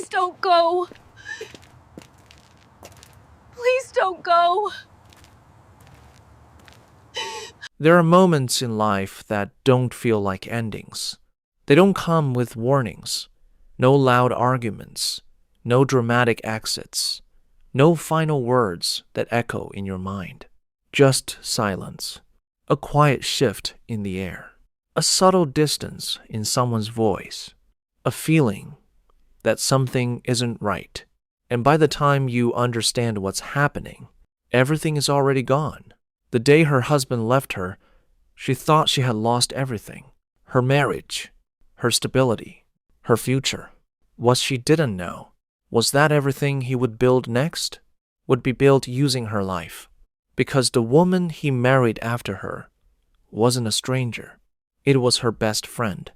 Please don't go. Please don't go. There are moments in life that don't feel like endings. They don't come with warnings. No loud arguments. No dramatic exits. No final words that echo in your mind. Just silence. A quiet shift in the air. A subtle distance in someone's voice. A feeling that something isn't right. And by the time you understand what's happening, everything is already gone. The day her husband left her, she thought she had lost everything. Her marriage, her stability, her future. What she didn't know was that everything he would build next would be built using her life. Because the woman he married after her wasn't a stranger. It was her best friend.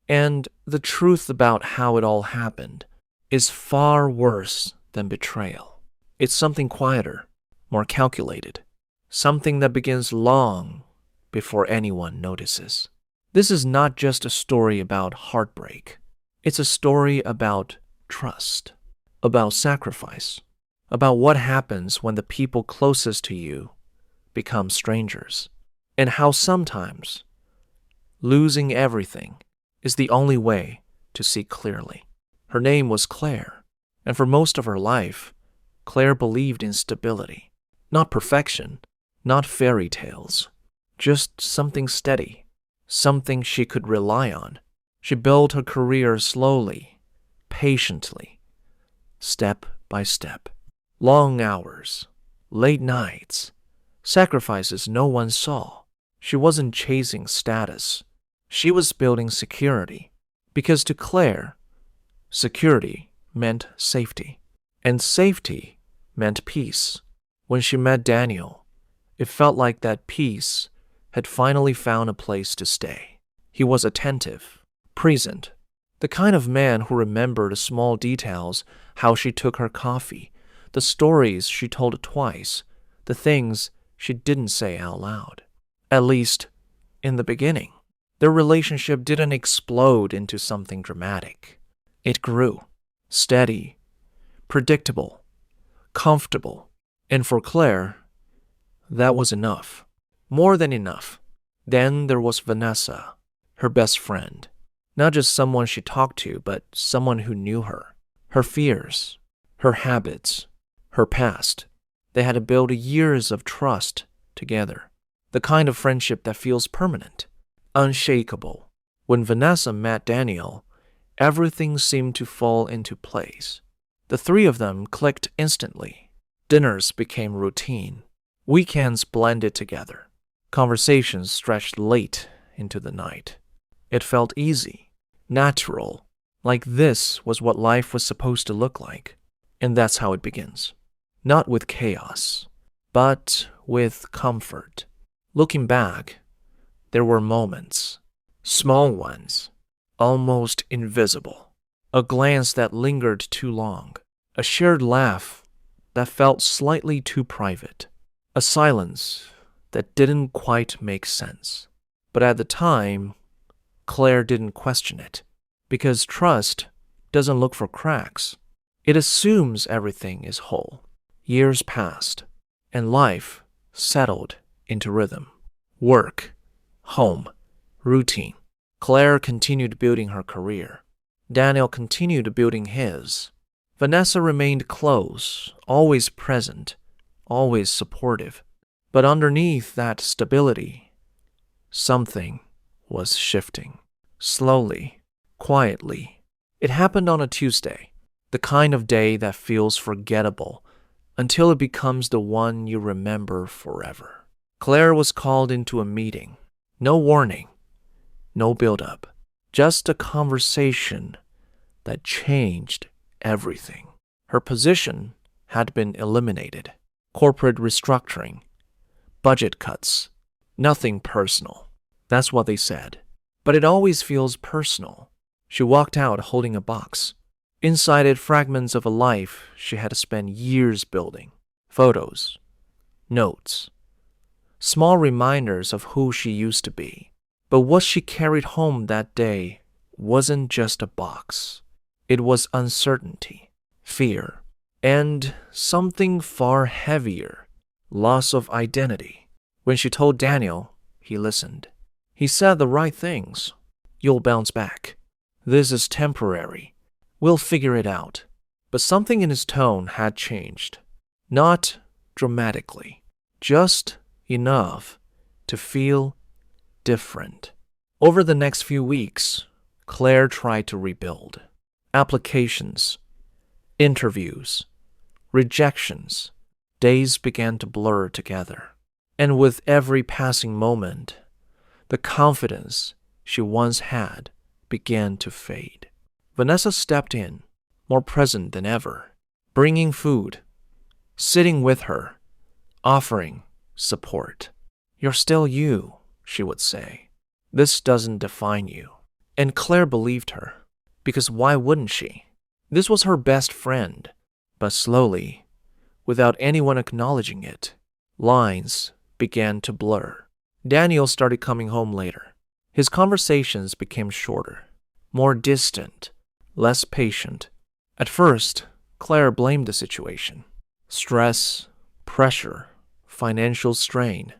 And the truth about how it all happened is far worse than betrayal. It's something quieter, more calculated. Something that begins long before anyone notices. This is not just a story about heartbreak. It's a story about trust, about sacrifice, about what happens when the people closest to you become strangers, and how sometimes losing everything is the only way to see clearly. Her name was Claire, and for most of her life, Claire believed in stability, not perfection, not fairy tales, just something steady, something she could rely on. She built her career slowly, patiently, step by step. Long hours, late nights, sacrifices no one saw. She wasn't chasing status. She was building security, because to Claire, security meant safety, and safety meant peace. When she met Daniel, it felt like that peace had finally found a place to stay. He was attentive, present, the kind of man who remembered the small details, how she took her coffee, the stories she told twice, the things she didn't say out loud. At least, in the beginning, their relationship didn't explode into something dramatic. It grew, steady, predictable, comfortable, and for Claire, that was enough. More than enough. Then there was Vanessa, her best friend. Not just someone she talked to, but someone who knew her. Her fears, her habits, her past. They had to build years of trust together. The kind of friendship that feels permanent, unshakable. When Vanessa met Daniel, everything seemed to fall into place. The three of them clicked instantly. Dinners became routine. Weekends blended together. Conversations stretched late into the night. It felt easy, natural, like this was what life was supposed to look like. And that's how it begins. Not with chaos, but with comfort. Looking back, there were moments, small ones, almost invisible. A glance that lingered too long. A shared laugh that felt slightly too private. A silence that didn't quite make sense. But at the time, Claire didn't question it, because trust doesn't look for cracks. It assumes everything is whole. Years passed, and life settled into rhythm. Work, home, routine. Claire continued building her career. Daniel continued building his. Vanessa remained close, always present, always supportive. But underneath that stability, something was shifting. Slowly, quietly. It happened on a Tuesday, the kind of day that feels forgettable until it becomes the one you remember forever. Claire was called into a meeting. No warning, no build-up, just a conversation that changed everything. Her position had been eliminated. Corporate restructuring, budget cuts, nothing personal. That's what they said. But it always feels personal. She walked out holding a box. Inside it, fragments of a life she had spent years building. Photos, notes, small reminders of who she used to be. But what she carried home that day wasn't just a box. It was uncertainty. fear, and something far heavier, loss of identity. When she told Daniel, he listened. He said the right things. You'll bounce back. This is temporary. We'll figure it out. But something in his tone had changed. Not dramatically, just enough to feel different. Over the next few weeks, Claire tried to rebuild. Applications, interviews, rejections. Days began to blur together. And with every passing moment, the confidence she once had began to fade. Vanessa stepped in, more present than ever, bringing food, sitting with her, offering support. You're still you, she would say. This doesn't define you. And Claire believed her, because why wouldn't she? This was her best friend. But slowly, without anyone acknowledging it, lines began to blur. Daniel started coming home later. His conversations became shorter, more distant, less patient. At first, Claire blamed the situation. Stress, pressure, financial strain.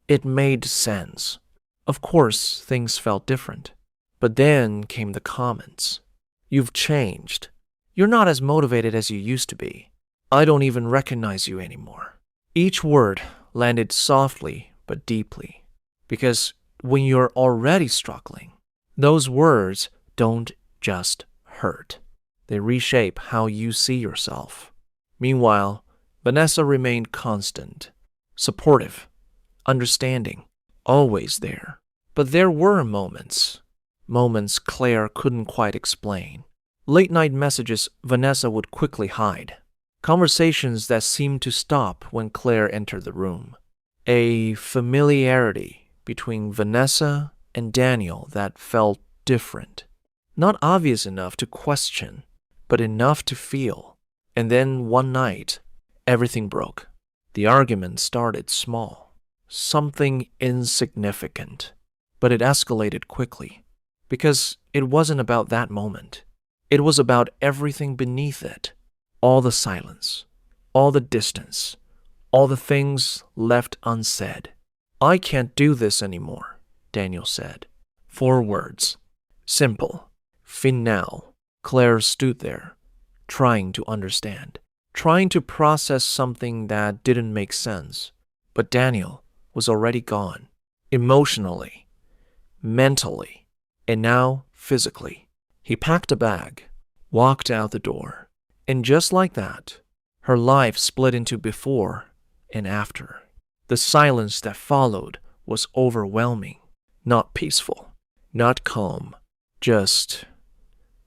It made sense. Of course, things felt different. But then came the comments. You've changed. You're not as motivated as you used to be. I don't even recognize you anymore. Each word landed softly but deeply. Because when you're already struggling, those words don't just hurt. They reshape how you see yourself. Meanwhile, Vanessa remained constant, supportive, understanding, always there. But there were moments Claire couldn't quite explain. Late-night messages Vanessa would quickly hide. Conversations that seemed to stop when Claire entered the room. A familiarity between Vanessa and Daniel that felt different. Not obvious enough to question, but enough to feel. And then one night, everything broke. The argument started small, something insignificant, but it escalated quickly. Because it wasn't about that moment. It was about everything beneath it. All the silence, all the distance, all the things left unsaid. I can't do this anymore, Daniel said. 4 words. Simple. Finale. Claire stood there, trying to understand, trying to process something that didn't make sense. But Daniel was already gone. Emotionally, mentally, and now physically. He packed a bag, walked out the door, and just like that, her life split into before and after. The silence that followed was overwhelming, not peaceful, not calm, just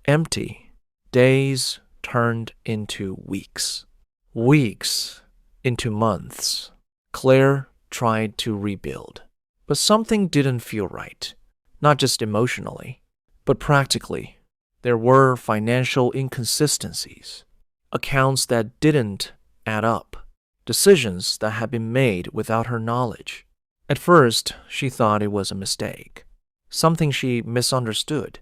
empty. Days turned into weeks, weeks into months. Claire tried to rebuild, but something didn't feel right. Not just emotionally, but practically. There were financial inconsistencies, accounts that didn't add up, decisions that had been made without her knowledge. At first, she thought it was a mistake, something she misunderstood.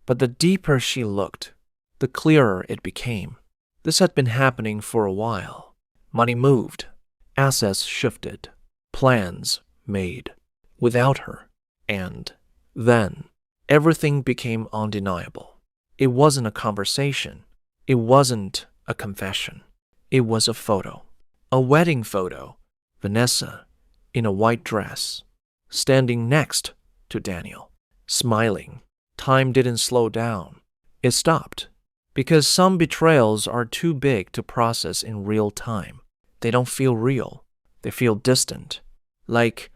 But the deeper she looked, the clearer it became. This had been happening for a while. Money moved, assets shifted, plans made without her, and then, everything became undeniable. It wasn't a conversation. It wasn't a confession. It was a photo. A wedding photo. Vanessa, in a white dress, standing next to Daniel, smiling. Time didn't slow down. It stopped. Because some betrayals are too big to process in real time. They don't feel real. They feel distant. Like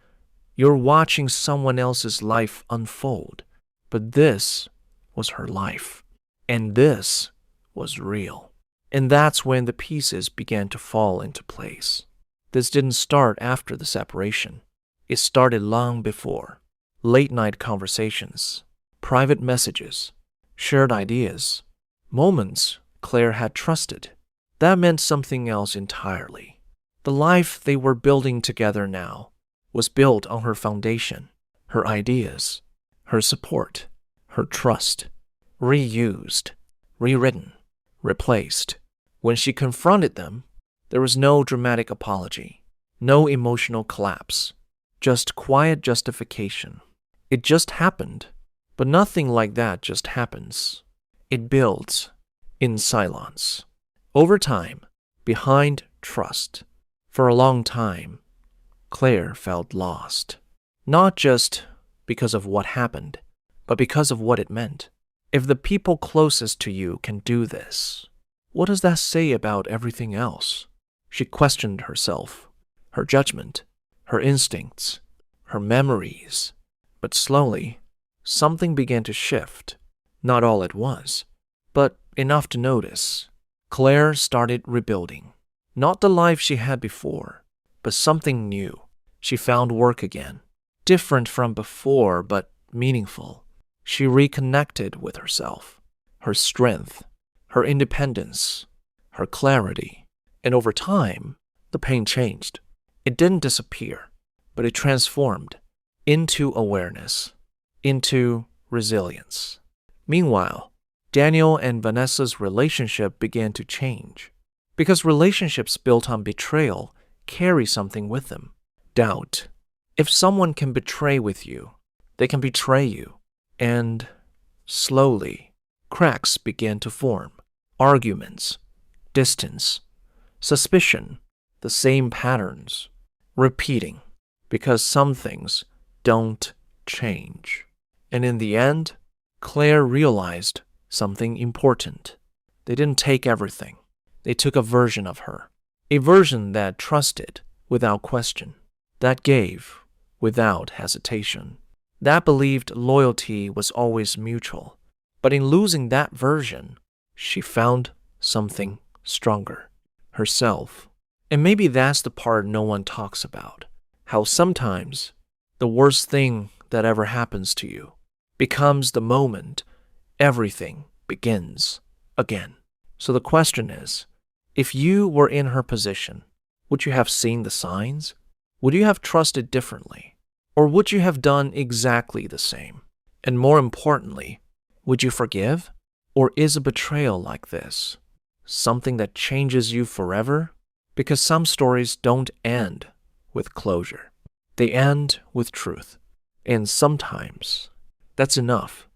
you're watching someone else's life unfold, but this was her life, and this was real. And that's when the pieces began to fall into place. This didn't start after the separation. It started long before. Late-night conversations, private messages, shared ideas, moments Claire had trusted. That meant something else entirely. The life they were building together now was built on her foundation, her ideas, her support, her trust, reused, rewritten, replaced. When she confronted them, there was no dramatic apology, no emotional collapse, just quiet justification. It just happened, but nothing like that just happens. It builds in silence. Over time, behind trust. For a long time, Claire felt lost. Not just because of what happened, but because of what it meant. If the people closest to you can do this, what does that say about everything else? She questioned herself, her judgment, her instincts, her memories. But slowly, something began to shift. Not all at once, but enough to notice. Claire started rebuilding. Not the life she had before, but something new. She found work again. Different from before, but meaningful. She reconnected with herself, her strength, her independence, her clarity. And over time, the pain changed. It didn't disappear, but it transformed into awareness, into resilience. Meanwhile, Daniel and Vanessa's relationship began to change. Because relationships built on betrayal carry something with them. Doubt. If someone can betray with you, they can betray you. And slowly, cracks began to form. Arguments, distance, suspicion, the same patterns, repeating, because some things don't change. And in the end, Claire realized something important. They didn't take everything. They took a version of her, a version that trusted without question, that gave without hesitation, that believed loyalty was always mutual. But in losing that version, she found something stronger, herself. And maybe that's the part no one talks about, how sometimes the worst thing that ever happens to you becomes the moment everything begins again. So the question is, if you were in her position, would you have seen the signs? Would you have trusted differently? Or would you have done exactly the same? And more importantly, would you forgive? Or is a betrayal like this something that changes you forever? Because some stories don't end with closure. They end with truth. And sometimes that's enough.